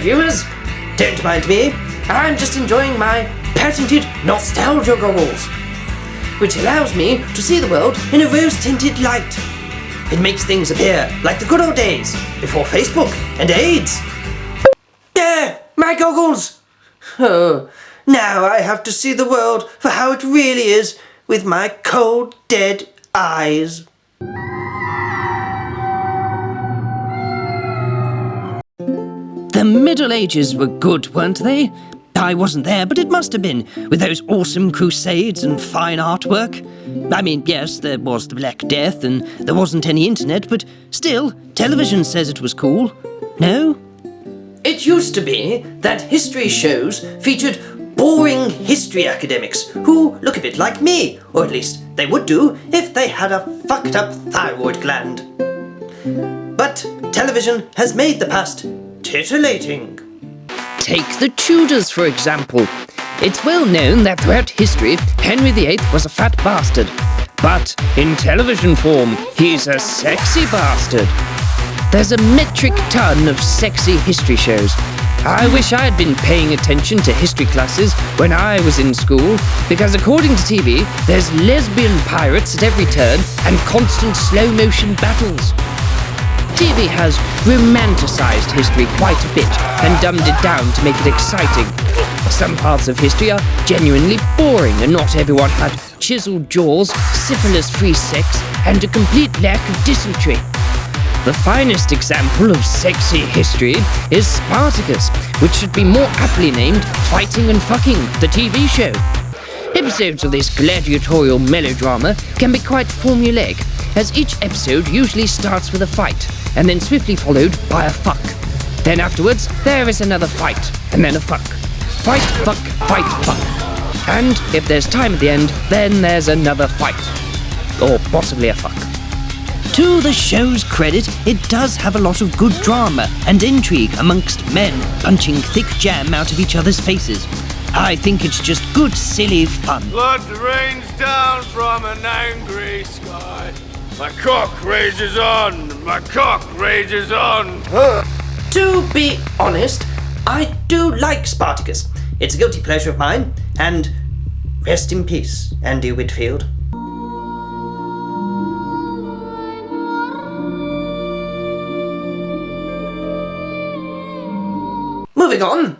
viewers! Don't mind me, I'm just enjoying my patented nostalgia goggles, which allows me to see the world in a rose-tinted light. It makes things appear like the good old days, before Facebook and AIDS. There! My goggles! Oh, now I have to see the world for how it really is with my cold, dead eyes. The Middle Ages were good, weren't they? I wasn't there, but it must have been, with those awesome crusades and fine artwork. I mean, yes, there was the Black Death and there wasn't any internet, but still, television says it was cool. No? It used to be that history shows featured boring history academics who look a bit like me, or at least they would do if they had a fucked up thyroid gland. But television has made the past titillating. Take the Tudors, for example. It's well known that throughout history, Henry VIII was a fat bastard. But in television form, he's a sexy bastard. There's a metric ton of sexy history shows. I wish I had been paying attention to history classes when I was in school, because according to TV, there's lesbian pirates at every turn and constant slow-motion battles. TV has romanticised history quite a bit and dumbed it down to make it exciting. Some parts of history are genuinely boring and not everyone had chiseled jaws, syphilis-free sex and a complete lack of dysentery. The finest example of sexy history is Spartacus, which should be more aptly named Fighting and Fucking, the TV show. Episodes of this gladiatorial melodrama can be quite formulaic, as each episode usually starts with a fight, and then swiftly followed by a fuck. Then afterwards, there is another fight, and then a fuck. Fight, fuck, fuck. And if there's time at the end, then there's another fight. Or possibly a fuck. To the show's credit, it does have a lot of good drama and intrigue amongst men punching thick jam out of each other's faces. I think it's just good, silly fun. Blood rains down from an angry sky. My cock rages on, my cock rages on. To be honest, I do like Spartacus. It's a guilty pleasure of mine, and rest in peace, Andy Whitfield. Moving on.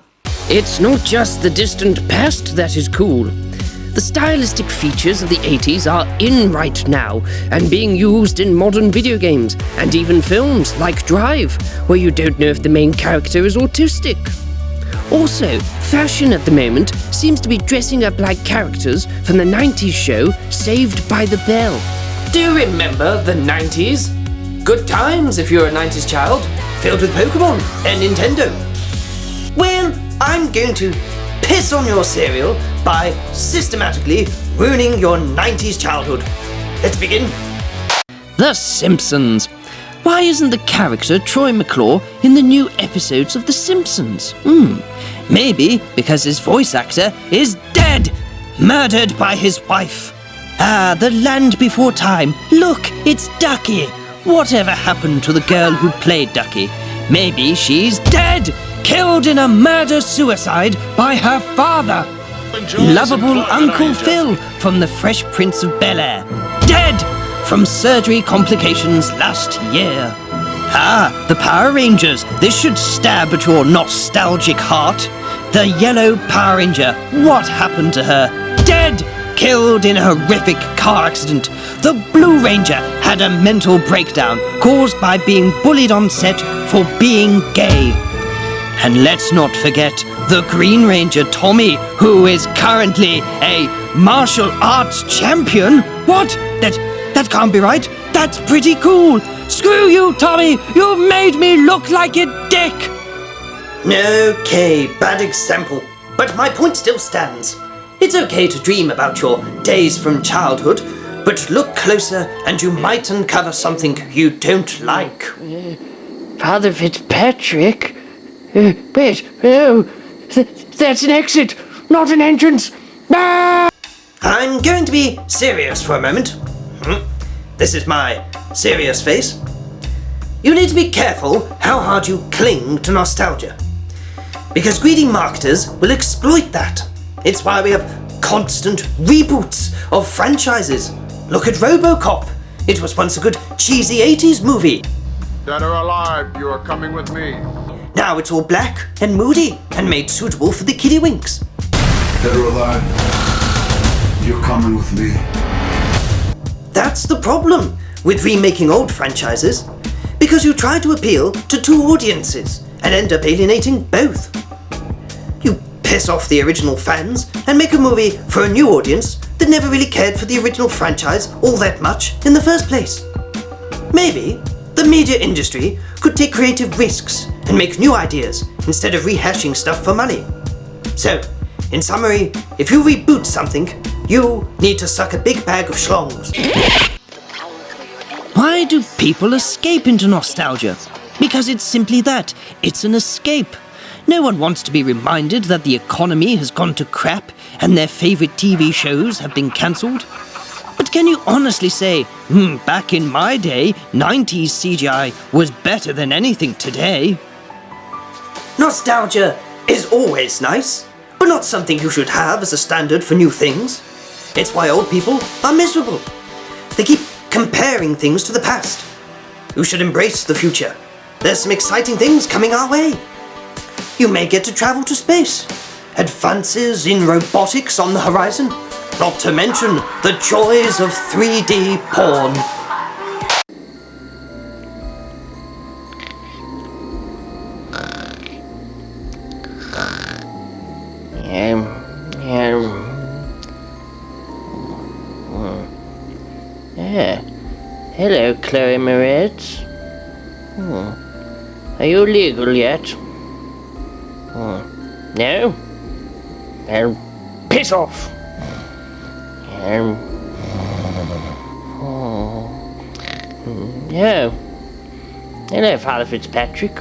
It's not just the distant past that is cool. The stylistic features of the 80s are in right now and being used in modern video games and even films like Drive, where you don't know if the main character is autistic. Also, fashion at the moment seems to be dressing up like characters from the 90s show Saved by the Bell. Do you remember the 90s? Good times if you're a 90s child, filled with Pokemon and Nintendo. Well, I'm going to piss on your cereal by systematically ruining your 90s childhood. Let's begin. The Simpsons. Why isn't the character Troy McClure in the new episodes of The Simpsons? Maybe because his voice actor is dead, murdered by his wife. Ah, the land before time. Look, it's Ducky. Whatever happened to the girl who played Ducky? Maybe she's dead, killed in a murder-suicide by her father. Lovable Uncle Phil from The Fresh Prince of Bel-Air. Dead from surgery complications last year. Ah, the Power Rangers. This should stab at your nostalgic heart. The yellow Power Ranger. What happened to her? Dead! Killed in a horrific car accident. The Blue Ranger had a mental breakdown caused by being bullied on set for being gay. And let's not forget the Green Ranger Tommy, who is currently a martial arts champion. What? That can't be right. That's pretty cool. Screw you, Tommy. You made me look like a dick. Okay, bad example. But my point still stands. It's okay to dream about your days from childhood, but look closer and you might uncover something you don't like. Father Fitzpatrick? Wait, no. That's an exit, not an entrance. Ah! I'm going to be serious for a moment. This is my serious face. You need to be careful how hard you cling to nostalgia. Because greedy marketers will exploit that. It's why we have constant reboots of franchises. Look at RoboCop. It was once a good cheesy 80s movie. Dead or alive, you are coming with me. Now it's all black and moody and made suitable for the kiddywinks. Dead or alive, you're coming with me. That's the problem with remaking old franchises. Because you try to appeal to two audiences and end up alienating both. You piss off the original fans and make a movie for a new audience that never really cared for the original franchise all that much in the first place. Maybe the media industry could take creative risks and make new ideas instead of rehashing stuff for money. So, in summary, if you reboot something, you need to suck a big bag of schlongs. Why do people escape into nostalgia? Because it's simply that. It's an escape. No one wants to be reminded that the economy has gone to crap and their favourite TV shows have been cancelled. But can you honestly say, back in my day, 90s CGI was better than anything today? Nostalgia is always nice, but not something you should have as a standard for new things. It's why old people are miserable. They keep comparing things to the past. You should embrace the future. There's some exciting things coming our way. You may get to travel to space. Advances in robotics on the horizon. Not to mention the joys of 3D porn. Hello, Chloe Moretz. Are you legal yet? No? Well, piss off! No. Hello, Father Fitzpatrick.